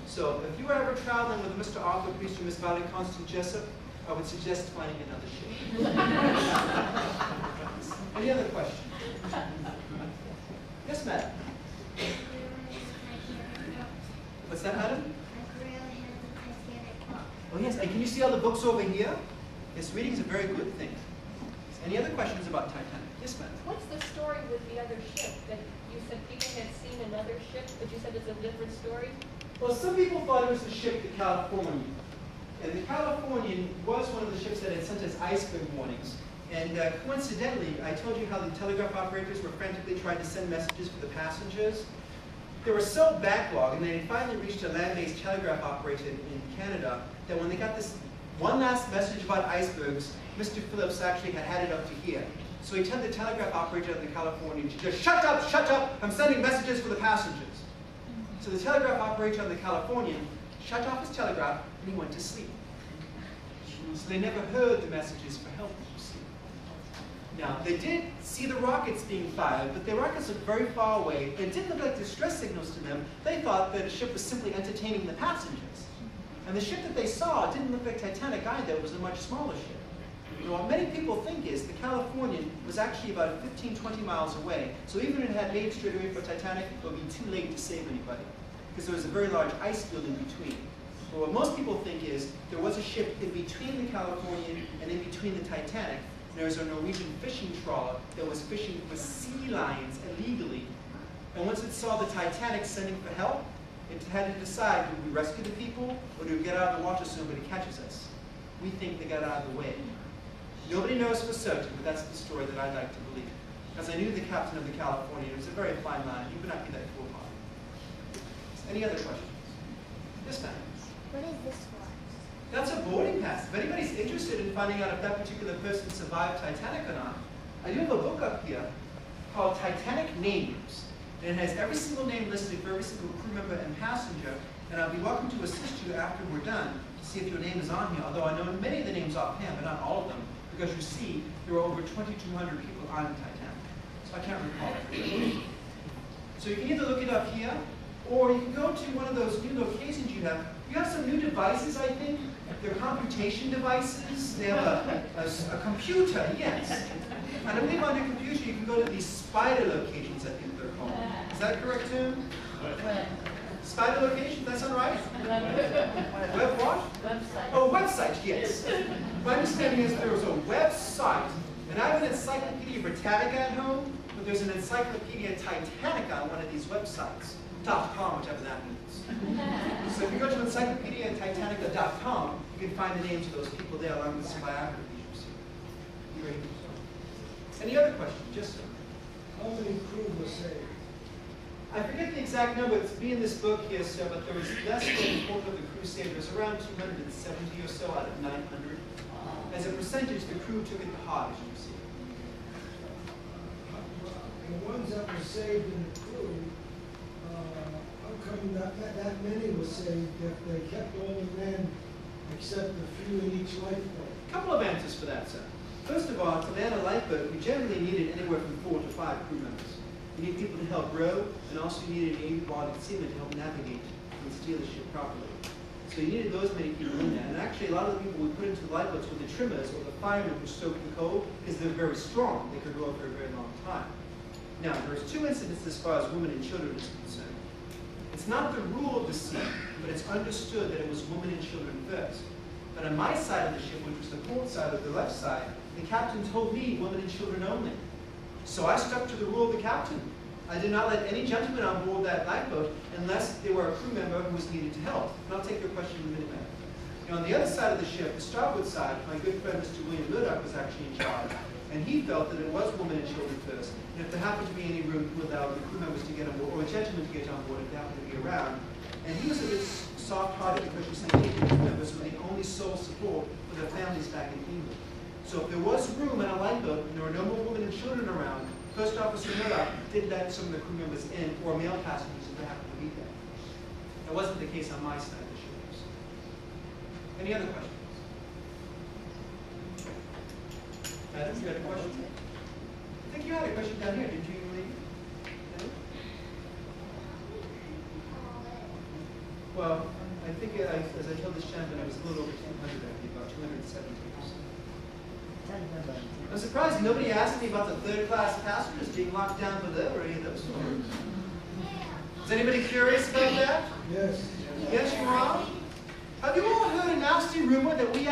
So if you were ever traveling with Mr. Arthur Priest or Miss Valley Constant Jessup, I would suggest finding another ship. Any other questions? Yes, madam. What's that, madam? Oh, yes. And can you see all the books over here? Yes, reading is a very good thing. Any other questions about Titanic? Yes, ma'am. What's the story with the other ship? That you said people had seen another ship, but you said it's a different story? Well, some people thought it was the ship, the Californian. And the Californian was one of the ships that had sent us iceberg warnings. And coincidentally, I told you how the telegraph operators were frantically trying to send messages for the passengers. They were so backlogged, and they had finally reached a land-based telegraph operator in Canada, that when they got this one last message about icebergs, Mr. Phillips actually had it up to here. So he told the telegraph operator of the Californian to just shut up, I'm sending messages for the passengers. So the telegraph operator on the Californian shut off his telegraph and he went to sleep. So they never heard the messages for help, you see. Now, they did see the rockets being fired, but the rockets looked very far away. It didn't look like distress signals to them. They thought that a ship was simply entertaining the passengers. And the ship that they saw didn't look like Titanic either. It was a much smaller ship. And what many people think is the Californian was actually about 15, 20 miles away. So even if it had made straight away for Titanic, it would be too late to save anybody, because there was a very large ice field in between. But what most people think is there was a ship in between the Californian and in between the Titanic. There was a Norwegian fishing trawler that was fishing for sea lions illegally. And once it saw the Titanic sending for help, it had to decide, do we rescue the people, or do we get out of the water so nobody catches us? We think they got out of the way. Nobody knows for certain, but that's the story that I'd like to believe. Because I knew the captain of the Californian. It was a very fine line. You could not be that foolhardy. Any other questions? Yes, ma'am. What is this for? That's a boarding pass. If anybody's interested in finding out if that particular person survived Titanic or not, I do have a book up here called Titanic Names. And it has every single name listed for every single crew member and passenger. And I'll be welcome to assist you after we're done to see if your name is on here. Although I know many of the names offhand, but not all of them. Because you see, there were over 2,200 people on Titanic. So I can't recall everybody. So you can either look it up here, or you can go to one of those new locations you have. You have some new devices, I think. They're computation devices. They have a computer, yes. And I believe on your computer you can go to these spider locations, I think they're called. Is that correct, Tim? Spider locations, that sound right? Web what? Website. Oh, website, yes. My understanding is there was a website, and I have an Encyclopedia Britannica at home, but there's an Encyclopedia Titanica on one of these websites. .com, whichever that means. So if you go to encyclopediatitanica.com, you can find the names of those people there along with some biographies you see. Great. Any other questions? Yes, sir. How many crew were saved? I forget the exact number. It's be in this book here, sir, but there was less than a quarter of the crew saved. There was around 270 or so out of 900. As a percentage, the crew took it the hardest, you see. The ones that were saved in the crew, how come that many were saved if they kept all the men except a few in each lifeboat? A couple of answers for that, sir. First of all, to land a lifeboat, we generally needed anywhere from 4 to 5 crew members. You need people to help row, and also you needed an able-bodied seaman to help navigate and steer the ship properly. So you needed those many people in there. And actually, a lot of the people we put into the lifeboats were the trimmers or the firemen who stoked the coal, because they're very strong. They could row for a very long time. Now, there's 2 incidents as far as women and children is concerned. It's not the rule of the sea, but it's understood that it was women and children first. But on my side of the ship, which was the port side of the left side, the captain told me women and children only. So I stuck to the rule of the captain. I did not let any gentleman on board that lifeboat unless they were a crew member who was needed to help. And I'll take your question in a minute, ma'am. Now, on the other side of the ship, the starboard side, my good friend Mr. William Murdoch was actually in charge. And he felt that it was women and children first. And if there happened to be any room to allow the crew members to get on board, or a gentleman to get on board if they happened to be around. And he was a bit soft-hearted because you see, crew members were the only sole support for their families back in England. So if there was room in a lifeboat and there were no more women and children around, First Officer Murdoch did let some of the crew members in, or male passengers if they happened to be there. That wasn't the case on my side of the ship. Any other questions? Madam, you had a question? I think you had a question down here, did you, Lee? No? Well, I think, as I told this gentleman, it was a little over 200, I think, about 270. I'm surprised nobody asked me about the third-class passengers being locked down below or any of those stories. Is anybody curious about that? Yes. Yes, you are? Have you all heard a nasty rumor that we